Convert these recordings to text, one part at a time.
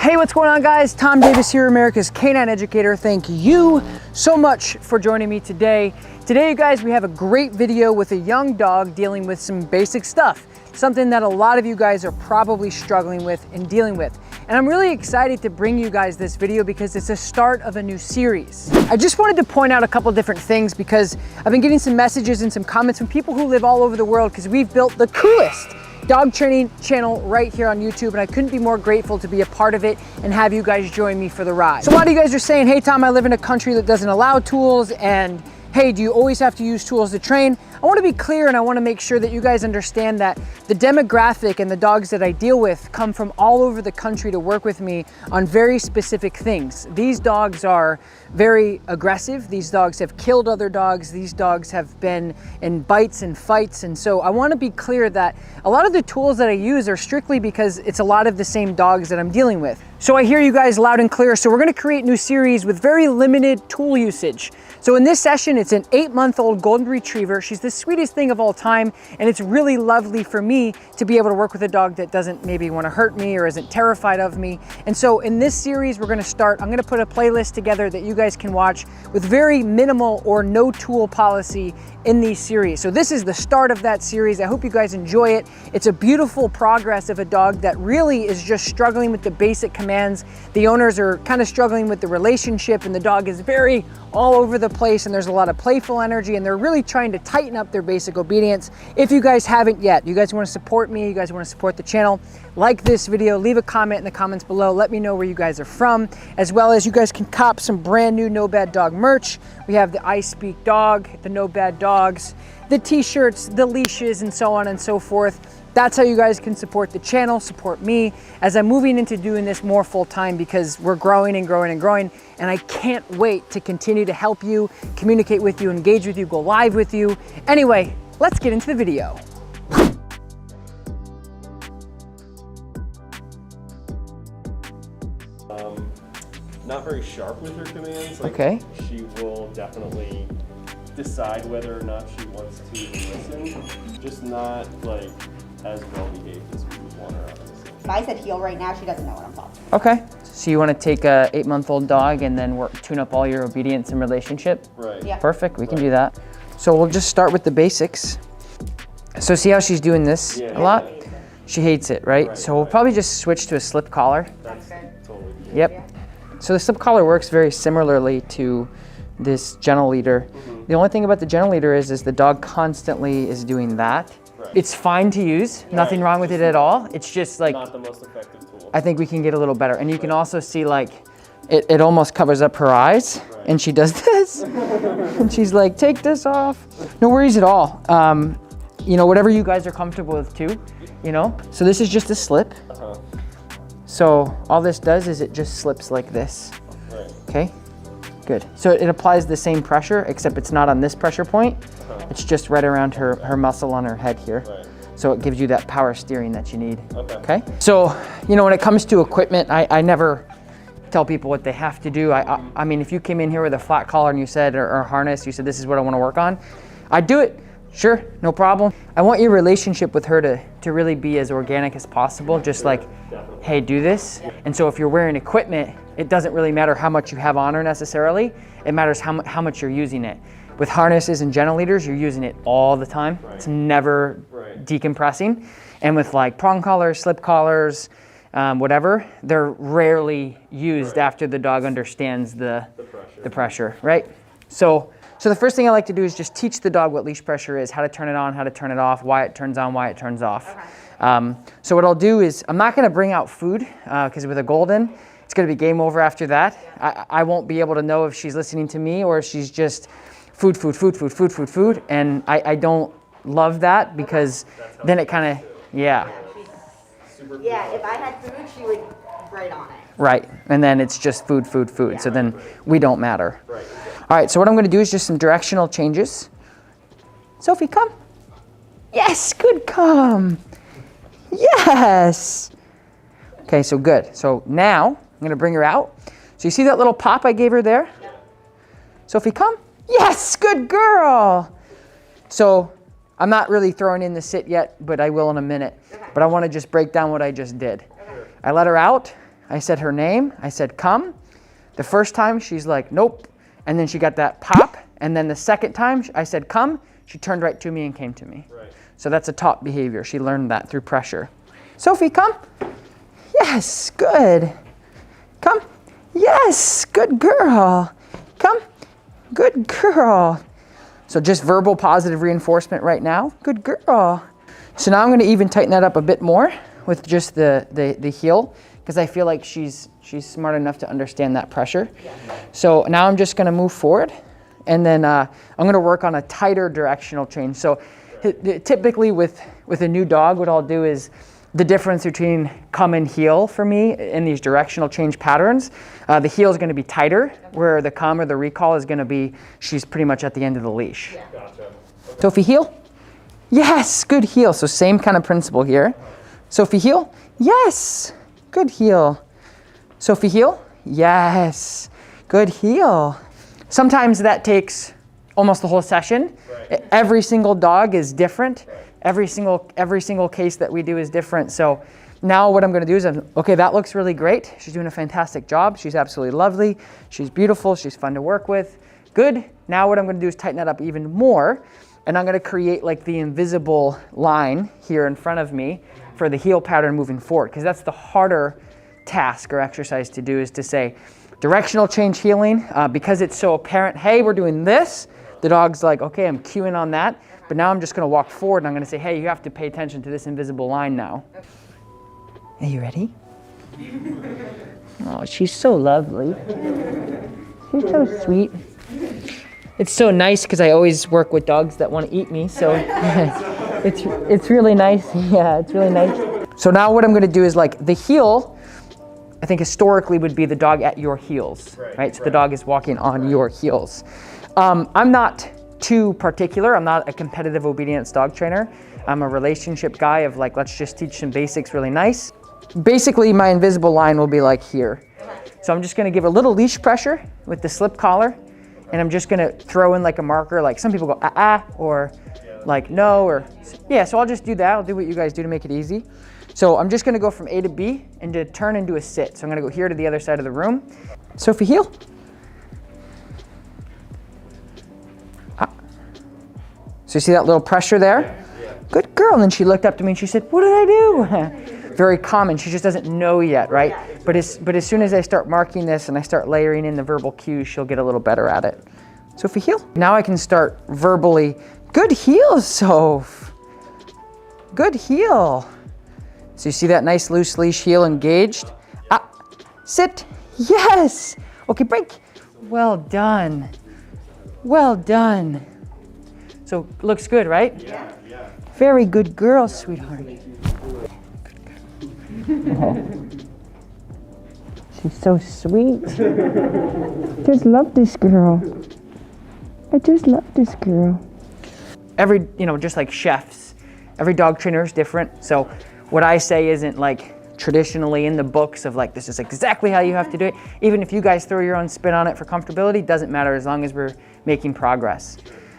Hey, what's going on, guys? Tom Davis here, America's Canine Educator. Thank you so much for joining me today. Today, you guys, we have a great video with a young dog dealing with some basic stuff, something that a lot of you guys are probably struggling with and dealing with. And I'm really excited to bring you guys this video because it's a start of a new series. I just wanted to point out a couple different things because I've been getting some messages and some comments from people who live all over the world because we've built the coolest dog training channel right here on YouTube, and I couldn't be more grateful to be a part of it and have you guys join me for the ride. So a lot of you guys are saying, hey Tom, I live in a country that doesn't allow tools, and hey, do you always have to use tools to train? I want to be clear, and I want to make sure that you guys understand that the demographic and the dogs that I deal with come from all over the country to work with me on very specific things. These dogs are very aggressive. These dogs have killed other dogs. These dogs have been in bites and fights. And so I want to be clear that a lot of the tools that I use are strictly because it's a lot of the same dogs that I'm dealing with. So I hear you guys loud and clear. So we're going to create a new series with very limited tool usage. So in this session, it's an 8-month-old golden retriever. She's the sweetest thing of all time. And it's really lovely for me to be able to work with a dog that doesn't maybe want to hurt me or isn't terrified of me. And so in this series, we're going to start, I'm going to put a playlist together that you guys can watch with very minimal or no tool policy in these series. So this is the start of that series. I hope you guys enjoy it. It's a beautiful progress of a dog that really is just struggling with the basic commands. The owners are kind of struggling with the relationship, and the dog is very all over the place, and there's a lot of playful energy, and they're really trying to tighten up their basic obedience. If you guys haven't yet, you guys want to support me, you guys want to support the channel, like this video, leave a comment in the comments below. Let me know where you guys are from, as well as you guys can cop some brand new No Bad Dog merch. We have the I Speak Dog, the No Bad Dogs, the t-shirts, the leashes, and so on and so forth. That's how you guys can support the channel, support me as I'm moving into doing this more full time because we're growing and growing and growing. And I can't wait to continue to help you, communicate with you, engage with you, go live with you. Anyway, let's get into the video. Not very sharp with her commands. Like, okay. She will definitely decide whether or not she wants to listen. Just not like as well behaved as we would want her, obviously. If I said heel right now, she doesn't know what I'm talking about. Okay. So you want to take a 8-month-old dog and then tune up all your obedience and relationship? Right. Yeah. Perfect. We can do that. So we'll just start with the basics. So see how she's doing this a lot? She hates it, right? So we'll probably just switch to a slip collar. That's totally good. Yep. Yeah. So the slip collar works very similarly to this gentle leader. Mm-hmm. The only thing about the gentle leader is the dog constantly is doing that. Right. It's fine to use, nothing wrong with it at all. It's just like, not the most effective tool. I think we can get a little better. And you can also see like, it almost covers up her eyes, and she does this. And she's like, take this off. No worries at all. You know, whatever you guys are comfortable with too, you know? So this is just a slip. So all this does is it just slips like this. Right. Okay, good. So it applies the same pressure, except it's not on this pressure point. It's just right around her muscle on her head here. Right. So it gives you that power steering that you need. Okay. So, you know, when it comes to equipment, I never tell people what they have to do. I mean, if you came in here with a flat collar and you said, or harness, you said, this is what I want to work on, I'd do it. Sure, no problem. I want your relationship with her to really be as organic as possible, just like, hey, do this. And so if you're wearing equipment, it doesn't really matter how much you have on her necessarily. It matters how much you're using it. With harnesses and gentle leaders, you're using it all the time. It's never decompressing. And with like prong collars, slip collars, whatever, they're rarely used after the dog understands the pressure, right? So the first thing I like to do is just teach the dog what leash pressure is, how to turn it on, how to turn it off, why it turns on, why it turns off. Okay. So what I'll do is, I'm not gonna bring out food, because with a golden, it's gonna be game over after that. I won't be able to know if she's listening to me or if she's just food, and I don't love that because then it kind of, yeah. Yeah, if I had food, she would grate on it. Right, and then it's just food. Yeah. So then we don't matter. Right. All right, so what I'm gonna do is just some directional changes. Sophie, come. Yes, good, come. Yes. Okay, so good. So now I'm gonna bring her out. So you see that little pop I gave her there? Yeah. Sophie, come. Yes, good girl. So I'm not really throwing in the sit yet, but I will in a minute. Okay. But I wanna just break down what I just did. Okay. I let her out. I said her name. I said, come. The first time she's like, nope. And then she got that pop. And then the second time I said, come, she turned right to me and came to me. Right. So that's a top behavior. She learned that through pressure. Sophie, come. Yes, good. Come. Yes, good girl. Come. Good girl. So just verbal positive reinforcement right now. Good girl. So now I'm going to even tighten that up a bit more with just the heel, because I feel like she's smart enough to understand that pressure. Yeah. So now I'm just going to move forward, and then I'm going to work on a tighter directional change. So typically with a new dog, what I'll do is the difference between come and heel for me in these directional change patterns, the heel is going to be tighter, where the come or the recall is going to be, she's pretty much at the end of the leash. Yeah. Gotcha. Okay. Sophie, heel. Yes, good heel. So same kind of principle here. Sophie, heel. Yes, good heel. Sophie, heel. Yes, good heel. Sometimes that takes almost the whole session. Right. Every single dog is different. Right. Every single case that we do is different. So now what I'm going to do is, okay, that looks really great. She's doing a fantastic job. She's absolutely lovely. She's beautiful. She's fun to work with. Good. Now what I'm going to do is tighten that up even more. And I'm going to create like the invisible line here in front of me for the heel pattern moving forward. Because that's the harder task or exercise to do, is to say directional change healing. Because it's so apparent, hey, we're doing this. The dog's like, okay, I'm cueing on that. But now I'm just going to walk forward and I'm going to say, hey, you have to pay attention to this invisible line now. Are you ready? Oh, she's so lovely. She's so sweet. It's so nice because I always work with dogs that want to eat me. So it's really nice. Yeah, it's really nice. So now what I'm going to do is, like, the heel, I think historically would be the dog at your heels, right? So the dog is walking on your heels. I'm not too particular. I'm not a competitive obedience dog trainer. I'm a relationship guy of like, let's just teach some basics really nice. Basically, my invisible line will be like here. So I'm just going to give a little leash pressure with the slip collar, and I'm just going to throw in like a marker. Like some people go or like no, or yeah. So I'll just do that. I'll do what you guys do to make it easy. So I'm just going to go from A to B and to turn and do a sit. So I'm going to go here to the other side of the room. Sophie, heel. So you see that little pressure there? Yeah. Good girl. And then she looked up to me and she said, what did I do? Very common. She just doesn't know yet, right? Yeah. But as soon as I start marking this and I start layering in the verbal cues, she'll get a little better at it. Sophie, heel. Now I can start verbally. Good heel, Soph. Good heel. So you see that nice loose leash heel engaged? Sit. Yes. Okay, break. Well done. Well done. So looks good, right? Yeah. Very good girl, sweetheart. Oh. She's so sweet. Just love this girl. I just love this girl. Just like chefs, every dog trainer is different. So what I say isn't like traditionally in the books of like, this is exactly how you have to do it. Even if you guys throw your own spin on it for comfortability, doesn't matter as long as we're making progress.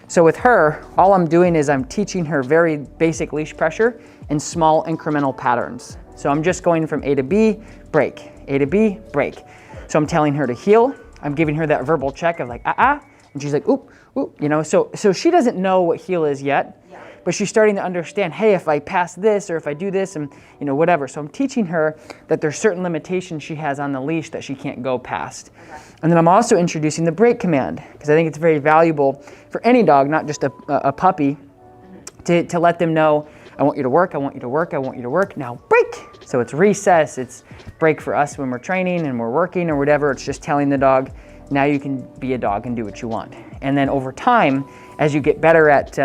So with her, all I'm doing is I'm teaching her very basic leash pressure in small incremental patterns. So I'm just going from A to B, break, A to B, break. So I'm telling her to heel. I'm giving her that verbal check of like, and she's like, oop, oop, so she doesn't know what heel is yet, but she's starting to understand, hey, if I pass this or if I do this and whatever. So I'm teaching her that there's certain limitations she has on the leash that she can't go past. Okay. And then I'm also introducing the break command, because I think it's very valuable for any dog, not just a puppy, to let them know, I want you to work, I want you to work, I want you to work, now break. So it's recess, it's break for us when we're training and we're working or whatever. It's just telling the dog, now you can be a dog and do what you want. And then over time, as you get better at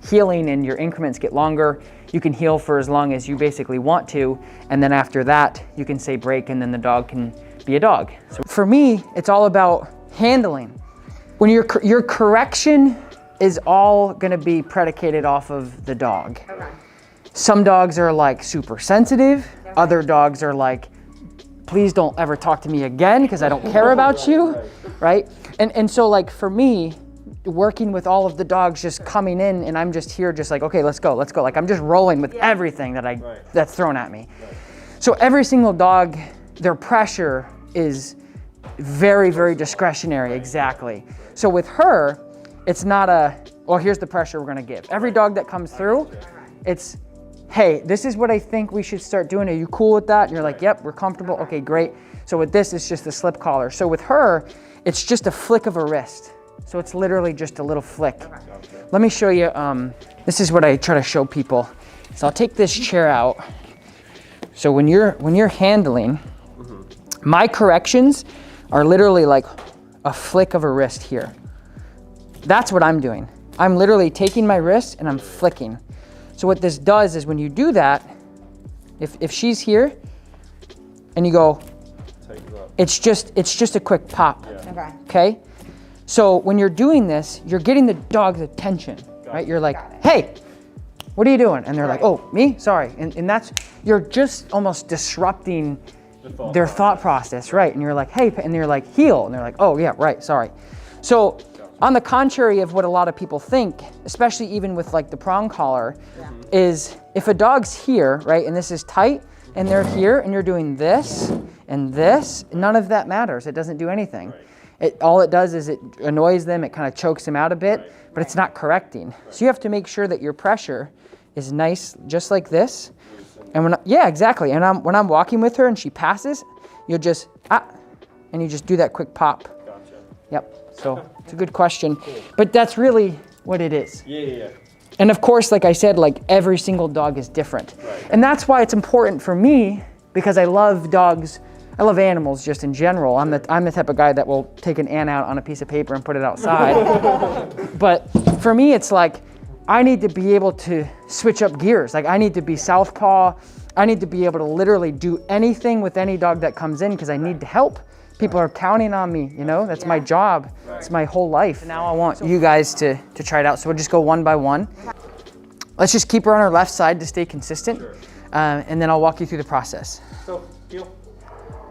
healing and your increments get longer, you can heal for as long as you basically want to. And then after that, you can say break and then the dog can be a dog. So for me, it's all about handling. When your correction is all gonna be predicated off of the dog. Okay. Some dogs are like super sensitive. Okay. Other dogs are like, please don't ever talk to me again because I don't care about you, right? And so like for me, working with all of the dogs just coming in and I'm just here just like, okay, let's go. Like I'm just rolling with everything that that's thrown at me. Right. So every single dog their pressure is very, very discretionary, exactly. So with her, it's not well, here's the pressure we're gonna give. Every dog that comes through, it's, hey, this is what I think we should start doing. Are you cool with that? And you're like, yep, we're comfortable. Okay, great. So with this, it's just a slip collar. So with her, it's just a flick of a wrist. So it's literally just a little flick. Let me show you, this is what I try to show people. So I'll take this chair out. So when you're handling, my corrections are literally like a flick of a wrist here. That's what I'm doing. I'm literally taking my wrist and I'm flicking. So what this does is when you do that, if she's here and you go, it's just a quick pop. Okay. Okay? So when you're doing this, you're getting the dog's attention, right? You're like, hey, what are you doing? And they're like, oh, me? Sorry. And that's, you're just almost disrupting their thought process, right? And you're like, hey, and they're like, heel. And they're like, oh yeah, right, sorry. So on the contrary of what a lot of people think, especially even with like the prong collar, is if a dog's here, right, and this is tight, and they're here, and you're doing this and this, none of that matters. It doesn't do anything. All it does is it annoys them, it kind of chokes them out a bit, but it's not correcting. So you have to make sure that your pressure is nice, just like this. And yeah, exactly. And when I'm walking with her and she passes, you'll just, and you just do that quick pop. Gotcha. Yep. So it's a good question, but that's really what it is. Yeah. And of course, like I said, like every single dog is different. Right. And that's why it's important for me, because I love dogs. I love animals just in general. I'm the type of guy that will take an ant out on a piece of paper and put it outside. But for me, it's like, I need to be able to switch up gears. Like I need to be southpaw. I need to be able to literally do anything with any dog that comes in because I need to help. People are counting on me, you know, that's my job. It's my whole life. Now I want you guys to try it out. So we'll just go one by one. Let's just keep her on her left side to stay consistent. Sure. And then I'll walk you through the process. So, heel.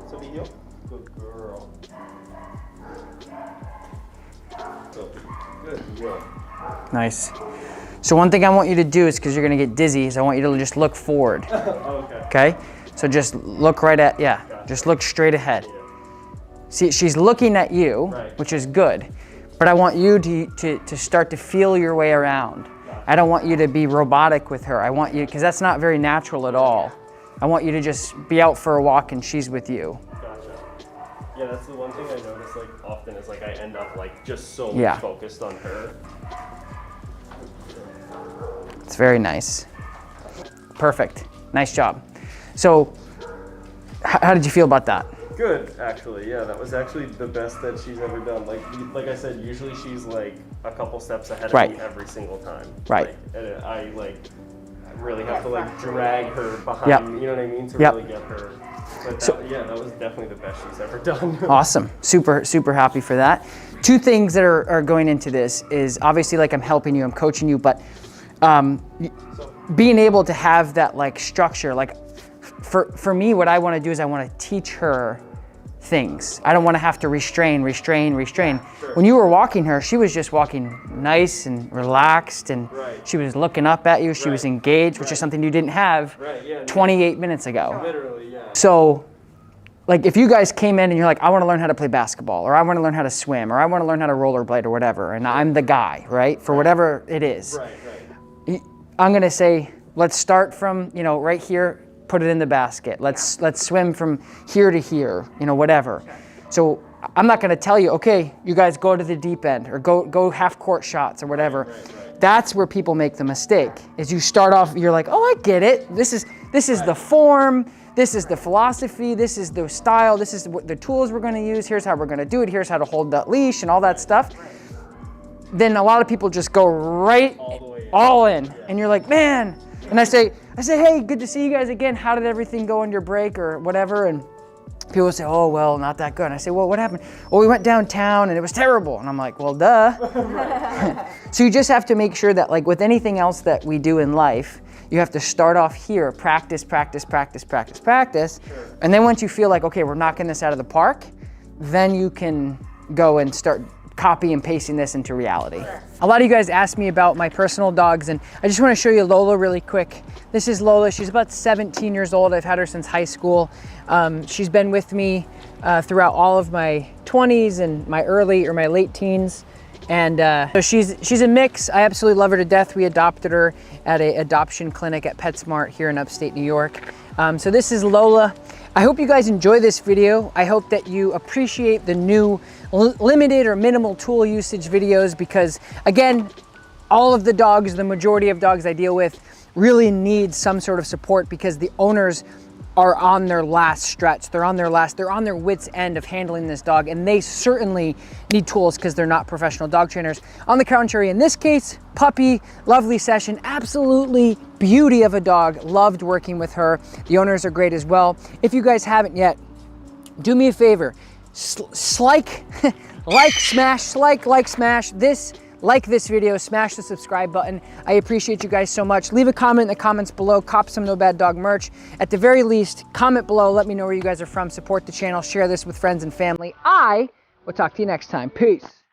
So the heel. Good girl. So, good heel. Nice. So one thing I want you to do is, because you're gonna get dizzy, is I want you to just look forward. Okay. Okay? So just look right at, just look straight ahead. Yeah. See, she's looking at you, Right. which is good, but I want you to start to feel your way around. I don't want you to be robotic with her. I want you, because that's not very natural at all. I want you to just be out for a walk and she's with you. Gotcha. Yeah, that's the one thing I notice like often is like I end up like just so focused on her. It's very nice. Perfect. Nice job. So, how did you feel about that? Good, actually. Yeah, that was actually the best that she's ever done. Like I said, usually she's like a couple steps ahead of me every single time. Right. And I really have to like drag her behind me, you know what I mean, to really get her. But that was definitely the best she's ever done. Awesome. Super, super happy for that. Two things that are going into this is obviously like I'm helping you, I'm coaching you, but being able to have that like structure, like for me, what I want to do is I want to teach her things. I don't want to have to restrain. Sure. When you were walking her, she was just walking nice and relaxed, and she was looking up at you. She was engaged, which is something you didn't have 28 minutes ago. Literally, yeah. So, like if you guys came in and you're like, I want to learn how to play basketball, or I want to learn how to swim, or I want to learn how to rollerblade or whatever, and I'm the guy, right? For whatever it is. Right. I'm going to say, let's start from, right here, put it in the basket. Let's swim from here to here, whatever. So I'm not going to tell you, okay, you guys go to the deep end or go half court shots or whatever. Right. That's where people make the mistake. Is you start off, you're like, oh, I get it. This is the form. This is the philosophy. This is the style. This is the tools we're going to use. Here's how we're going to do it. Here's how to hold that leash and all that stuff. Then a lot of people just go right all in, and you're like, man. And I say, hey, good to see you guys again. How did everything go on your break or whatever? And people say, oh, well, not that good. And I say, well, what happened? Well, we went downtown and it was terrible. And I'm like, well, duh. So you just have to make sure that, like with anything else that we do in life, you have to start off here, practice. And then once you feel like, okay, we're knocking this out of the park, then you can go and start copy and pasting this into reality. A lot of you guys asked me about my personal dogs, and I just want to show you Lola really quick. This is Lola. She's about 17 years old. I've had her since high school. She's been with me throughout all of my 20s and my early or my late teens. And so she's a mix. I absolutely love her to death. We adopted her at an adoption clinic at PetSmart here in upstate New York. So this is Lola. I hope you guys enjoy this video. I hope that you appreciate the new limited or minimal tool usage videos, because again, all of the dogs, the majority of dogs I deal with really need some sort of support, because the owners are on their last stretch. They're on their wits end of handling this dog, and they certainly need tools because they're not professional dog trainers. On the contrary, in this case, puppy, lovely session, absolutely beauty of a dog. Loved working with her. The owners are great as well. If you guys haven't yet, do me a favor, like this video, smash the subscribe button. I appreciate you guys so much. Leave a comment in the comments below, cop some No Bad Dog merch. At the very least, comment below, let me know where you guys are from, support the channel, share this with friends and family. I will talk to you next time. Peace.